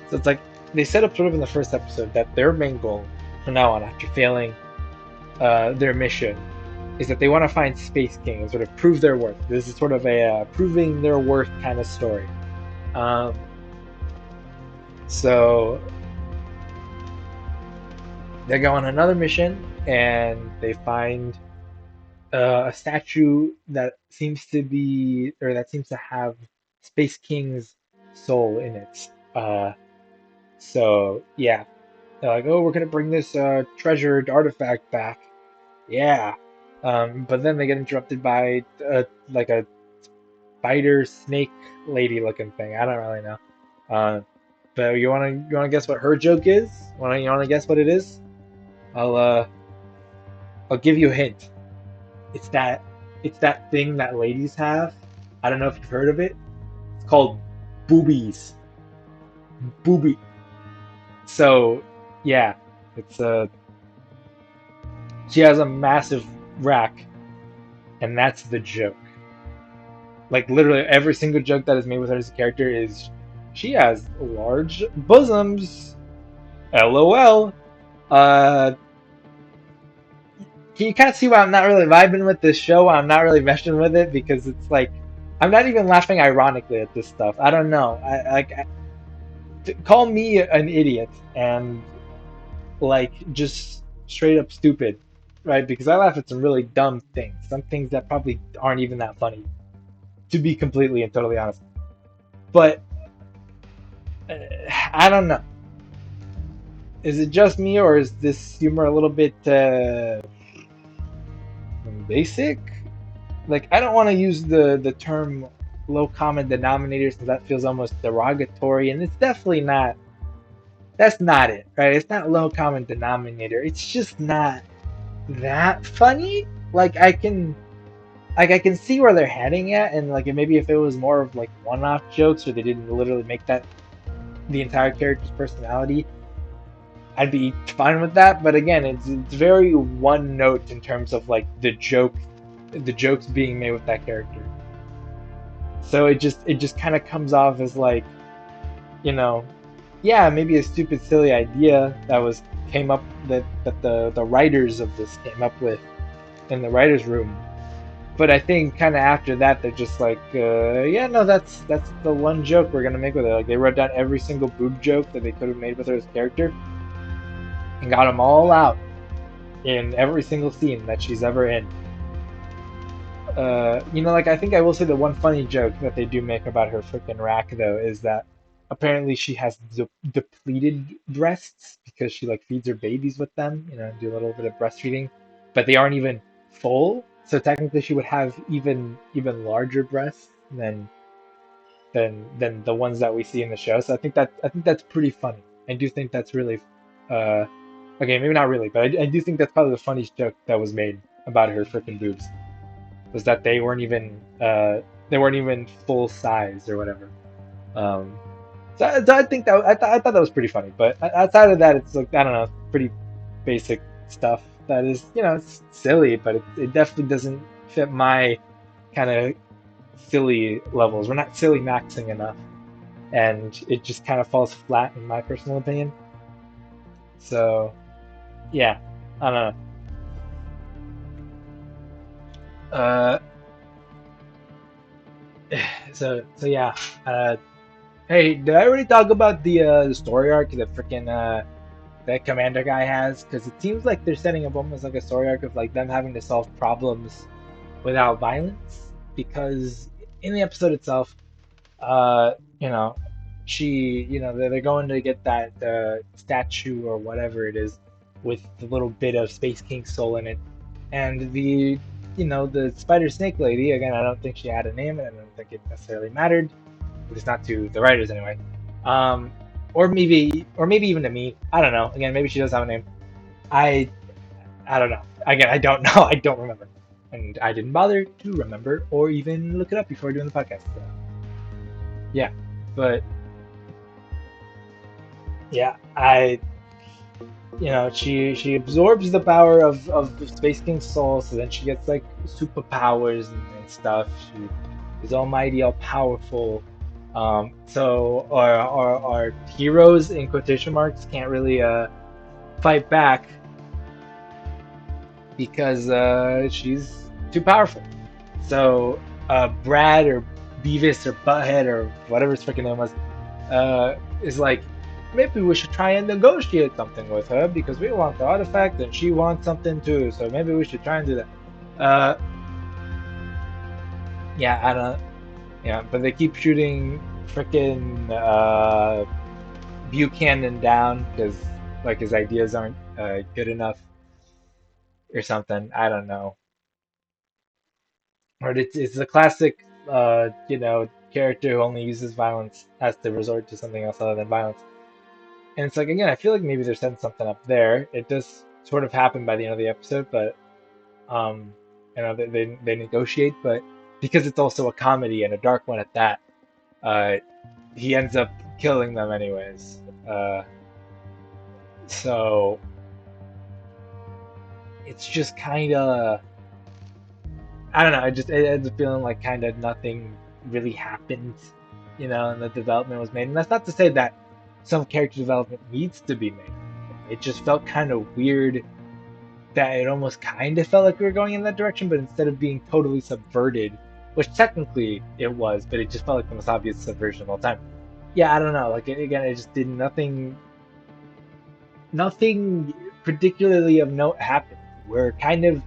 So it's like they set up sort of in the first episode that their main goal from now on, after failing their mission, is that they want to find Space King and sort of prove their worth. This is sort of a proving their worth kind of story. Um, so they go on another mission and they find a statue that seems to be, or that seems to have Space King's soul in it. So yeah, They're like, oh, we're gonna bring this treasured artifact back. Yeah. But then they get interrupted by like a spider snake lady looking thing. I don't really know. Uh, but you wanna guess what her joke is? You wanna guess what it is? I'll uh I'll give you a hint. It's that it's that thing that ladies have. I don't know if you've heard of it. It's called boobies. Booby. So yeah, it's she has a massive rack, and that's the joke. Like literally every single joke that is made with her as a character is she has large bosoms. LOL. Uh, can you kind of see why I'm not really vibing with this show? Why I'm not really meshing with it because it's like I'm not even laughing ironically at this stuff. I don't know. Call me an idiot and like just straight up stupid, right? Because I laugh at some really dumb things, some things that probably aren't even that funny, to be completely and totally honest. But uh, I don't know. Is it just me, or is this humor a little bit basic? Like, I don't want to use the term low common denominator since that feels almost derogatory, and it's definitely not. That's not it, right? It's not low common denominator. It's just not that funny. Like I can see where they're heading at, and like maybe if it was more of like one-off jokes, or they didn't literally make that the entire character's personality, I'd be fine with that. But again, it's very one note in terms of like the jokes being made with that character. So it just kind of comes off as like, you know, yeah, maybe a stupid silly idea came up that the writers of this came up with in the writers room. But I think kind of after that they're just like, yeah, no, that's the one joke we're gonna make with it. Like they wrote down every single boob joke that they could have made with her as a character and got them all out in every single scene that she's ever in. Like I think I will say the one funny joke that they do make about her freaking rack though is that apparently she has depleted breasts because she like feeds her babies with them, do a little bit of breastfeeding, but they aren't even full. So technically she would have even larger breasts than the ones that we see in the show. So I think that's pretty funny. I do think that's really uh okay, maybe not really, but I do think that's probably the funniest joke that was made about her freaking boobs was that they weren't even full size or whatever. Um, so I think I thought that was pretty funny. But outside of that, it's like I don't know, pretty basic stuff that is it's silly, but it definitely doesn't fit my kind of silly levels. We're not silly maxing enough, and it just kind of falls flat in my personal opinion. So yeah, I don't know. So yeah. Hey, did I already talk about the story arc that freaking that commander guy has? Because it seems like they're setting up almost like a story arc of like them having to solve problems without violence. Because in the episode itself, uh, you know, they're going to get that statue or whatever it is with the little bit of Space King's soul in it, and the spider snake lady. Again, I don't think she had a name, and I don't think it necessarily mattered, at least not to the writers anyway. Um, or maybe even to me. I don't know. Again, maybe she does have a name. I I don't know. Again, I don't know. I don't remember, and I didn't bother to remember or even look it up before doing the podcast. So, yeah, but yeah, she absorbs the power of the Space King's soul, so then she gets like superpowers and stuff. She is almighty, all powerful. So our heroes in quotation marks can't really fight back because she's too powerful. So Brad or Beavis or Butthead or whatever his freaking name was is like, maybe we should try and negotiate something with her because we want the artifact and she wants something too. So maybe we should try and do that. Uh, yeah, I don't. Yeah, but they keep shooting freaking Buchanan down because like his ideas aren't good enough or something. I don't know. Or it's the classic, character who only uses violence has to resort to something else other than violence. And it's like, again, I feel like maybe they're setting something up there. It does sort of happen by the end of the episode, but um, they negotiate, but because it's also a comedy and a dark one at that, uh, he ends up killing them anyways. So it's just kind of, I don't know. It ends up feeling like kind of nothing really happened, and the development was made. And that's not to say that some character development needs to be made. It just felt kind of weird that it almost kind of felt like we were going in that direction, but instead of being totally subverted, which technically it was, but it just felt like the most obvious subversion of all time. Yeah, I don't know. Like again, it just did nothing particularly of note happened. We're kind of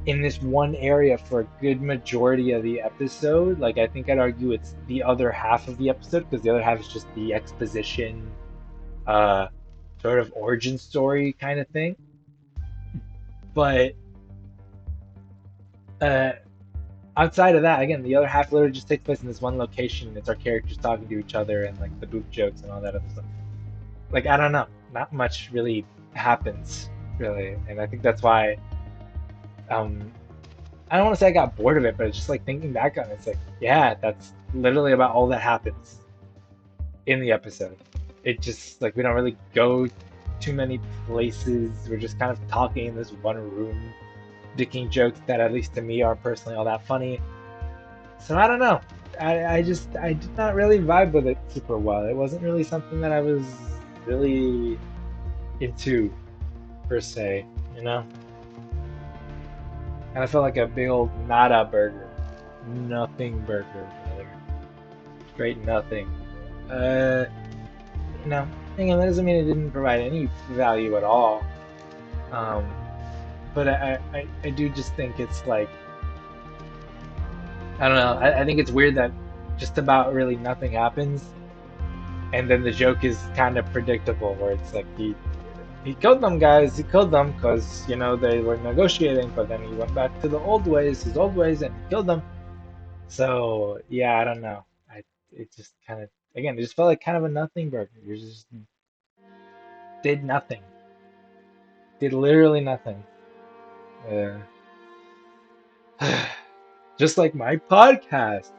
in this one area for a good majority of the episode. Like I think I'd argue it's the other half of the episode because the other half is just the exposition, uh, sort of origin story kind of thing. But uh, outside of that, again, the other half literally just takes place in this one location. It's our characters talking to each other and like the boob jokes and all that other stuff. Like I don't know, not much really happens really, and I think that's why um I don't want to say I got bored of it, but it's just like thinking back on it, it's like yeah, that's literally about all that happens in the episode. It just like we don't really go too many places. We're just kind of talking in this one room, dicking jokes that at least to me aren't personally all that funny. So I don't know. I did not really vibe with it super well. It wasn't really something that I was really into per se, you know? And I felt like a big old nada burger. Nothing burger, brother. Straight nothing. Uh, again, that doesn't mean it didn't provide any value at all. Um, but I do just think it's like, I don't know. I think it's weird that just about really nothing happens. And then the joke is kind of predictable, where it's like he killed them guys. He killed them because they were negotiating, but then he went back to the old ways, his old ways, and he killed them. So yeah, I don't know. It just kind of again, it just felt like kind of a nothing burger. You just did nothing, did literally nothing. Uh, just like my podcast.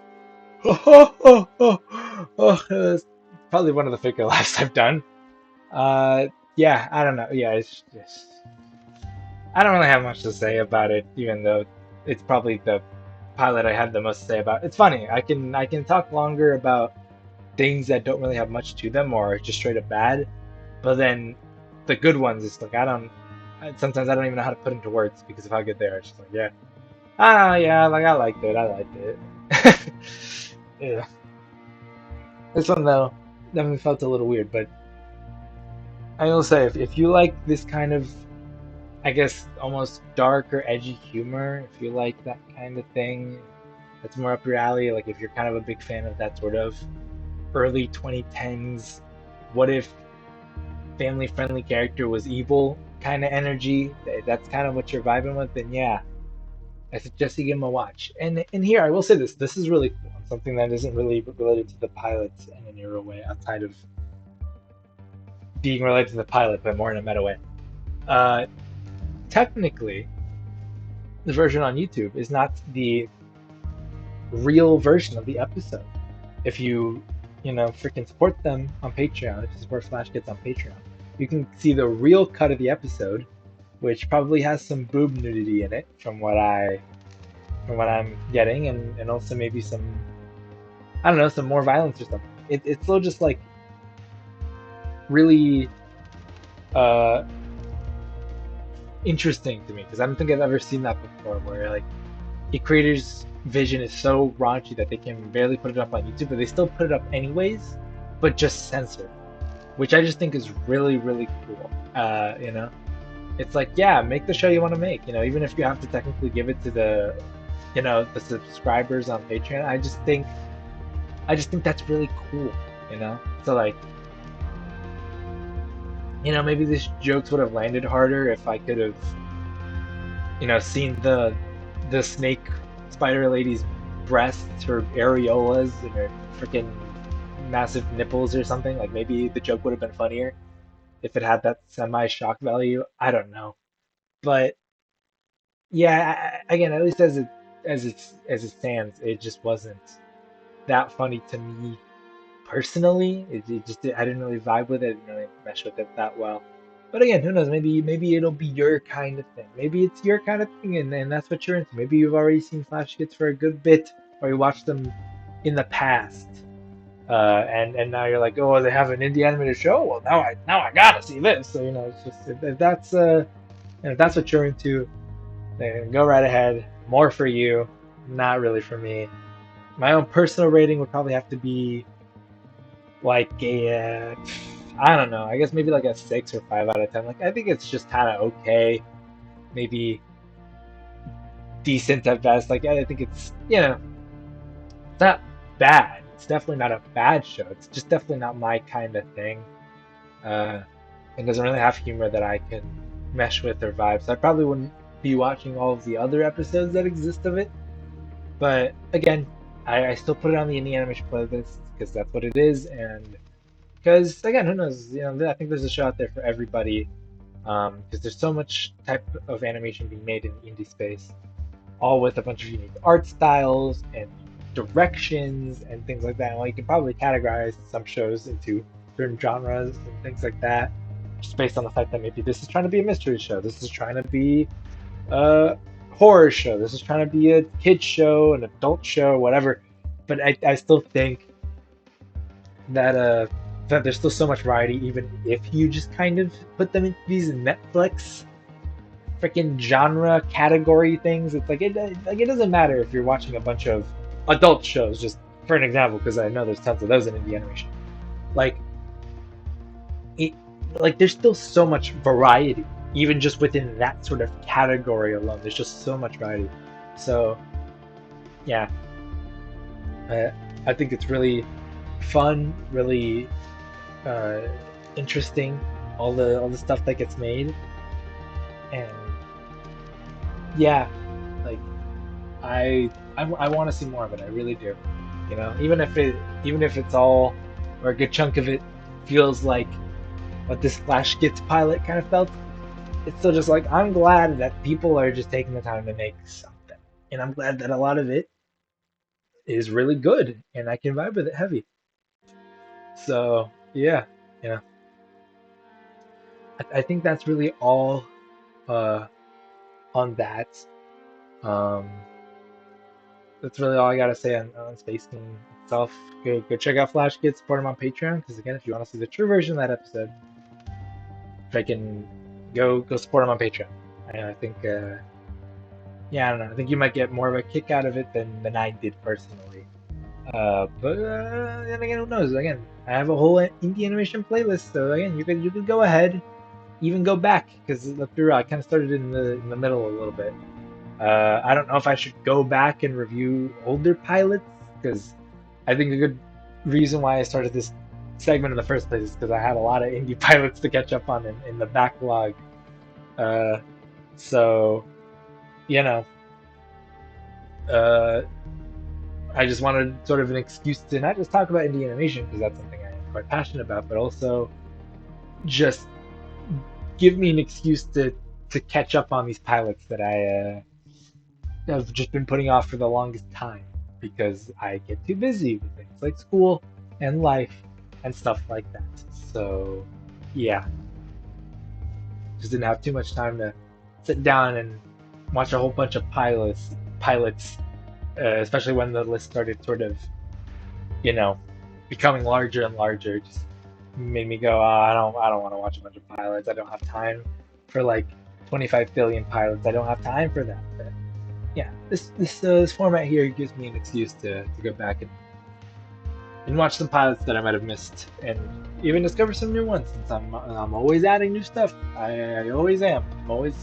That's probably one of the faker laughs I've done. Yeah, I don't know. Yeah, it's just I don't really have much to say about it, even though it's probably the pilot I had the most to say about. It's funny. I can talk longer about things that don't really have much to them or just straight up bad, but then the good ones is like sometimes I don't even know how to put into words because of how good they are. It's just like yeah, yeah, like I liked it. Yeah, this one though definitely felt a little weird, but I will say if you like this kind of I guess almost dark or edgy humor, if you like that kind of thing, that's more up your alley. Like if you're kind of a big fan of that sort of early 2010s, what if family friendly character was evil kind of energy, that's kind of what you're vibing with, then yeah, I suggest you give him a watch. And here I will say this is really cool. Something that isn't really related to the pilot in a neuro way, outside of being related to the pilot, but more in a meta way. Uh, Technically, the version on YouTube is not the real version of the episode. If freaking support them on Patreon, if you support Flash Kids on Patreon, you can see the real cut of the episode, which probably has some boob nudity in it from what I'm getting, and also maybe some I don't know some more violence or something. It's still just like really uh interesting to me because I don't think I've ever seen that before, where like a creator's vision is so raunchy that they can barely put it up on YouTube, but they still put it up anyways, but just censored, which I just think is really, really cool. It's like, yeah, make the show you want to make, even if you have to technically give it to the subscribers on Patreon. I just think that's really cool. So like, maybe these jokes would have landed harder if I could have, seen the snake spider lady's breasts, her areolas, and her freaking massive nipples or something. Like maybe the joke would have been funnier if it had that semi shock value. I don't know, but yeah, again, at least as it stands, it just wasn't that funny to me personally. It just I didn't really vibe with it. I didn't really mesh with it that well. But again, who knows? Maybe it'll be your kind of thing. Maybe it's your kind of thing, and that's what you're into. Maybe you've already seen Flash Kids for a good bit, or you watched them in the past, and now you're like, oh, they have an indie animated show. Well, now I gotta see this. So it's just if that's what you're into, then go right ahead. More for you, not really for me. My own personal rating would probably have to be like I don't know. I guess maybe like a 6 or 5 out of 10. Like I think it's just kind of okay, maybe decent at best. Like I think it's not bad. It's definitely not a bad show. It's just definitely not my kind of thing. Uh, it doesn't really have humor that I can mesh with or vibe. So I probably wouldn't be watching all of the other episodes that exist of it. But again, I still put it on the indie animation playlist because that's what it is, and because again, who knows? I think there's a show out there for everybody. Because there's so much type of animation being made in the indie space, all with a bunch of unique art styles and directions and things like that. And you can probably categorize some shows into certain genres and things like that, just based on the fact that maybe this is trying to be a mystery show, this is trying to be a horror show, this is trying to be a kid show, an adult show, whatever. But I still think that that there's still so much variety, even if you just kind of put them into these Netflix freaking genre category things. It's like it doesn't matter if you're watching a bunch of adult shows, just for an example, because I know there's tons of those in indie animation. Like it, like there's still so much variety, even just within that sort of category alone. There's just so much variety. So yeah, I, I think it's really fun, really uh, interesting. All the stuff that gets made, and yeah, like I want to see more of it. I really do. Even if it's all or a good chunk of it feels like what this Flash Gets pilot kind of felt. It's still just like I'm glad that people are just taking the time to make something, and I'm glad that a lot of it is really good, and I can vibe with it heavy. So yeah, yeah, I think that's really all uh, on that. Um, that's really all I gotta say on Space King itself. Go check out Flash Kids, support him on Patreon. Because again, if you want to see the true version of that episode, freaking go support him on Patreon. I think yeah, I don't know. I think you might get more of a kick out of it than I did personally. But then again, who knows? Again, I have a whole indie animation playlist, so again, you could go ahead, even go back because let's be real, I kind of started in the middle a little bit. I don't know if I should go back and review older pilots because I think a good reason why I started this segment in the first place is because I had a lot of indie pilots to catch up on in the backlog. Uh, so, you know, uh, I just wanted sort of an excuse to not just talk about indie animation because that's something I am quite passionate about, but also just give me an excuse to catch up on these pilots that I have just been putting off for the longest time because I get too busy with things like school and life and stuff like that. So, yeah, just didn't have too much time to sit down and watch a whole bunch of pilots, especially when the list started sort of, you know, becoming larger and larger. Just made me go, oh, I don't want to watch a bunch of pilots. I don't have time for like 25 billion pilots. I don't have time for that. But yeah, this format here gives me an excuse to go back and watch some pilots that I might have missed, and even discover some new ones. Since I'm always adding new stuff, I always am. I'm always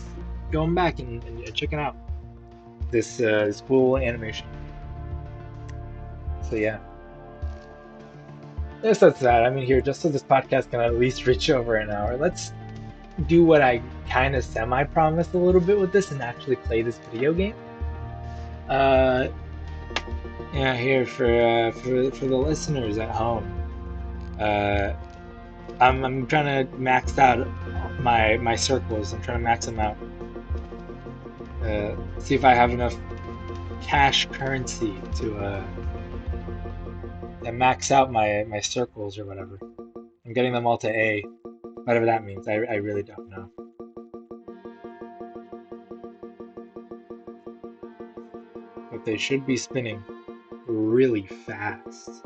going back and checking out this cool animation. So yeah, It's not sad. I mean, here, just so this podcast can at least reach over an hour, let's do what I kind of semi-promised a little bit with this and actually play this video game. Uh, yeah, here for the listeners at home. Uh, I'm trying to max out my circles. I'm trying to max them out. See if I have enough cash currency to max out my circles or whatever. I'm getting them all to A, whatever that means. I really don't know. But they should be spinning really fast.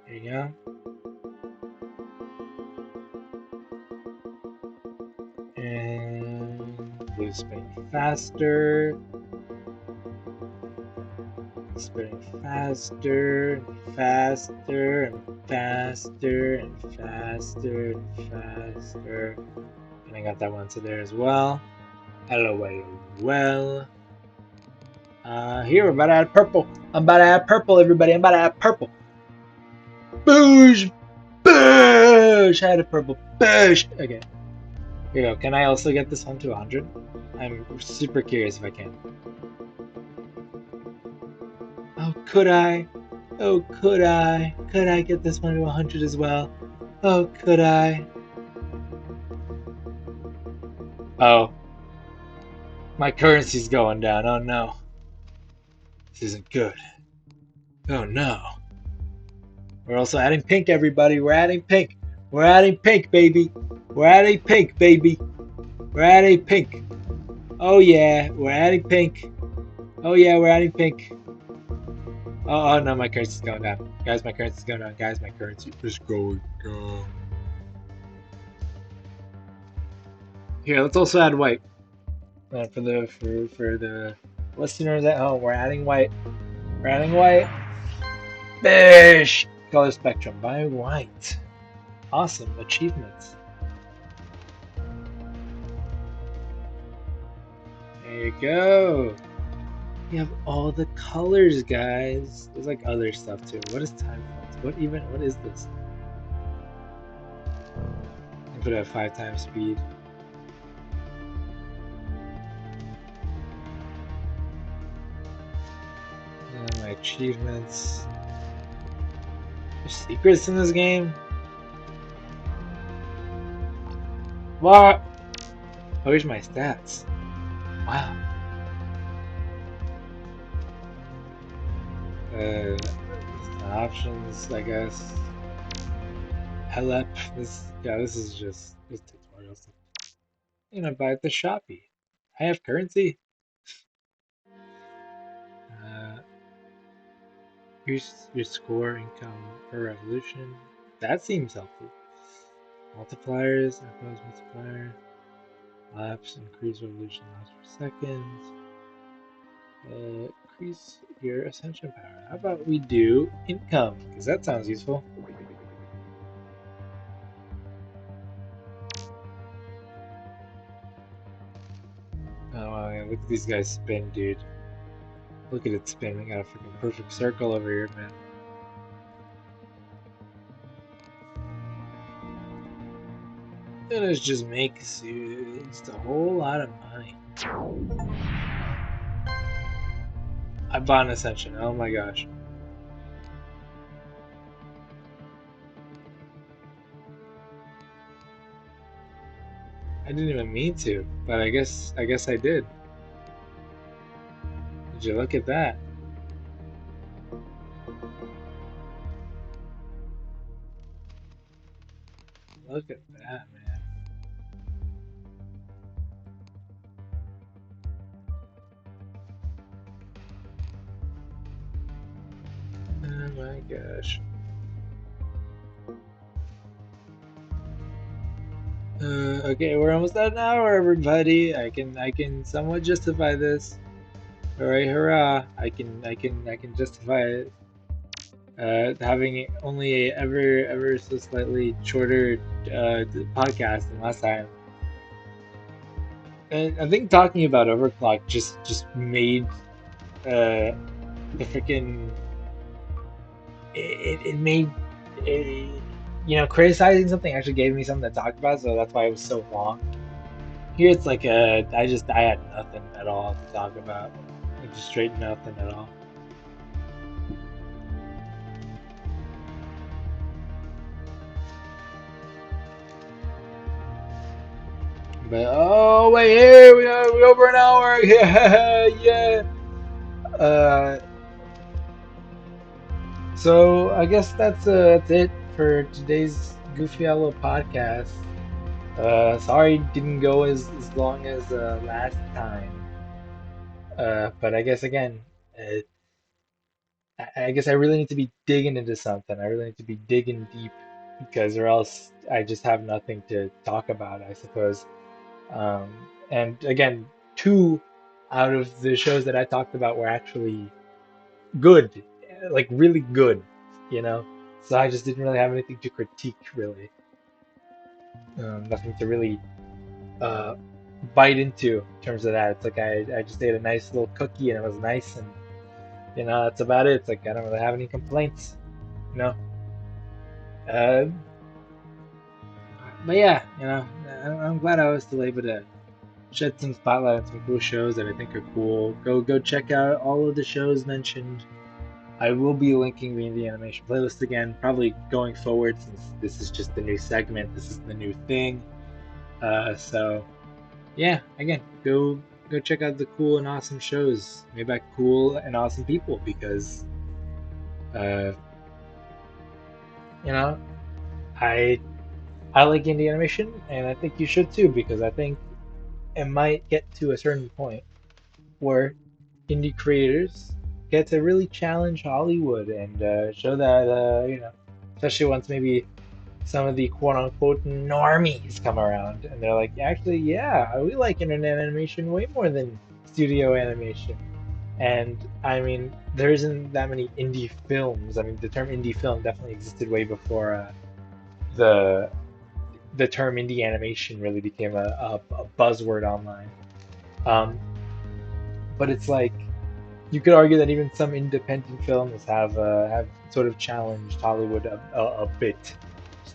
There you go. And blue spinning faster. Spinning faster and faster and faster and faster and faster. And I got that one to there as well. LOL. Well. Here we're about to add purple. I'm about to add purple, everybody. I'm about to add purple. Boosh! Boosh! I had a purple. Boosh! Okay. Here you go. Can I also get this one to 100? I'm super curious if I can. Oh, could I? Oh, could I? Could I get this one to 100 as well? Oh, could I? Oh, my currency's going down. Oh no. This isn't good. Oh no. We're also adding pink, everybody. We're adding pink. We're adding pink, baby. We're adding pink, baby. We're adding pink. Oh yeah, we're adding pink. Oh yeah, we're adding pink. Oh no, my currency's going down. Guys, my currency's going down. Guys, my currency is going down. Here, let's also add white. For the listeners at home, we're adding white. We're adding white. Bish! Color spectrum by white. Awesome achievements. There you go. We have all the colors, guys. There's like other stuff too. What is time font? What is this? I put it at 5 times speed. And my achievements. There's secrets in this game? What? Oh, here's my stats. Wow. Options, I guess. Help. This is just this tutorial stuff. I'm gonna buy at the Shopee. I have currency. Uh, Increase your score income per revolution. That seems helpful. Multipliers, opposed multiplier. Laps, increase revolution laps per second. Increase your ascension power. How about we do income? Because that sounds useful. Oh, man, look at these guys spin, dude. Look at it spin. We got a freaking perfect circle over here, man. And it just makes you just a whole lot of money. I bought an Ascension. Oh my gosh. I didn't even mean to, but I guess I did. Did you look at that? Look at that, man. Oh my gosh. Okay, we're almost at an hour, everybody. I can somewhat justify this. Hooray, hurrah! I can justify it. Having only a ever so slightly shorter podcast than last time. And I think talking about overclock just made the freaking it made it, criticizing something actually gave me something to talk about, so that's why it was so long. Here it's like I had nothing at all to talk about, like just straight nothing at all. But oh wait, here we over an hour. Yeah, yeah. Uh, so I guess that's it for today's Goofy Hollow podcast. Sorry it didn't go as long as last time. But I guess again, uh, I guess I really need to be digging into something. I really need to be digging deep because or else I just have nothing to talk about, I suppose. And again, two out of the shows that I talked about were actually good, like really good, you know. So I just didn't really have anything to critique, really. Nothing to really uh, bite into in terms of that. It's like I just ate a nice little cookie and it was nice, and that's about it. It's like I don't really have any complaints, you know. Uh, but yeah, I'm glad I was still able to shed some spotlight on some cool shows that I think are cool. Go check out all of the shows mentioned. I will be linking the indie animation playlist again, probably going forward since this is just the new segment. This is the new thing. So yeah, again, go check out the cool and awesome shows made by cool and awesome people because uh, you know I I like indie animation and I think you should too because I think it might get to a certain point where indie creators get to really challenge Hollywood and show that especially once maybe some of the quote unquote normies come around and they're like, actually, yeah, we like internet animation way more than studio animation. And I mean, there isn't that many indie films. I mean, the term indie film definitely existed way before the the term indie animation really became a buzzword online. Um, but it's like you could argue that even some independent films have sort of challenged Hollywood a bit,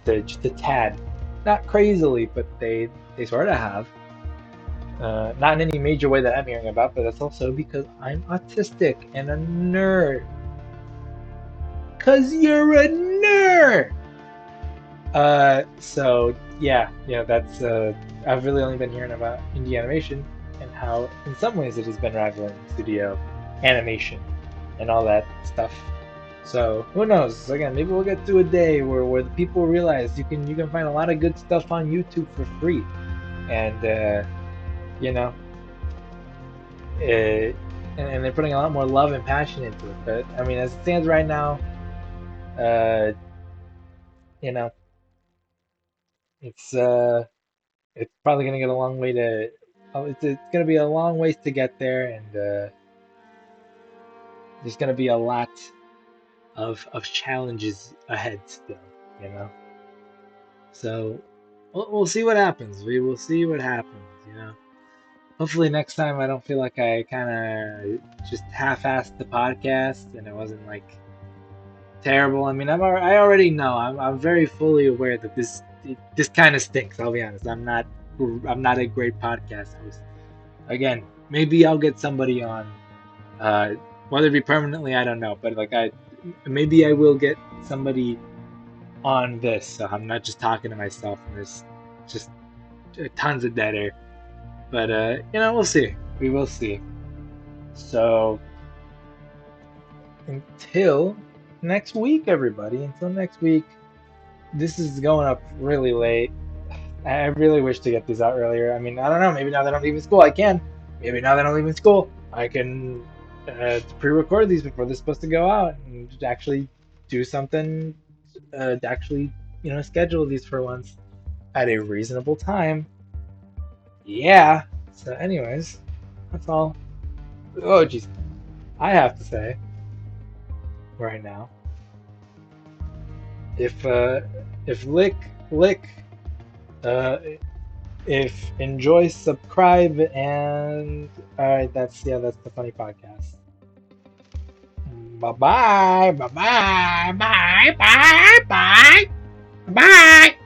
just a tad, not crazily, but they sort of have. Not in any major way that I'm hearing about, but that's also because I'm autistic and a nerd. 'Cause you're a nerd. So yeah, that's I've really only been hearing about indie animation and how in some ways it has been rivaling studio animation and all that stuff. So who knows? Again, maybe we'll get to a day where the people realize you can find a lot of good stuff on YouTube for free, and you know, uh, and they're putting a lot more love and passion into it. But I mean, as it stands right now, uh, you know, it's uh, it's probably gonna get a long way to. It's gonna be a long ways to get there, and there's gonna be a lot of challenges ahead still. You know, so we'll see what happens. We will see what happens. Hopefully next time I don't feel like I kind of just half-assed the podcast and it wasn't like terrible. I mean, I already know. I'm very fully aware that this kind of stinks. I'll be honest. I'm not a great podcast host. Again, maybe I'll get somebody on. Uh, Whether it be permanently, I don't know. But like maybe I will get somebody on this. So I'm not just talking to myself and there's just tons of dead air. But we'll see. We will see. So until next week, everybody. Until next week. This is going up really late. I really wish to get these out earlier. I mean, I don't know. Maybe now that I'm leaving school, I can. Maybe now that I'm leaving school, I can pre-record these before they're supposed to go out and actually do something. To actually, schedule these for once at a reasonable time. Yeah. So, anyways, that's all. Oh, jeez. I have to say right now, if lick uh if enjoy, subscribe, and all right, that's the funny podcast. Bye bye. Bye bye. Bye bye. Bye bye. Bye.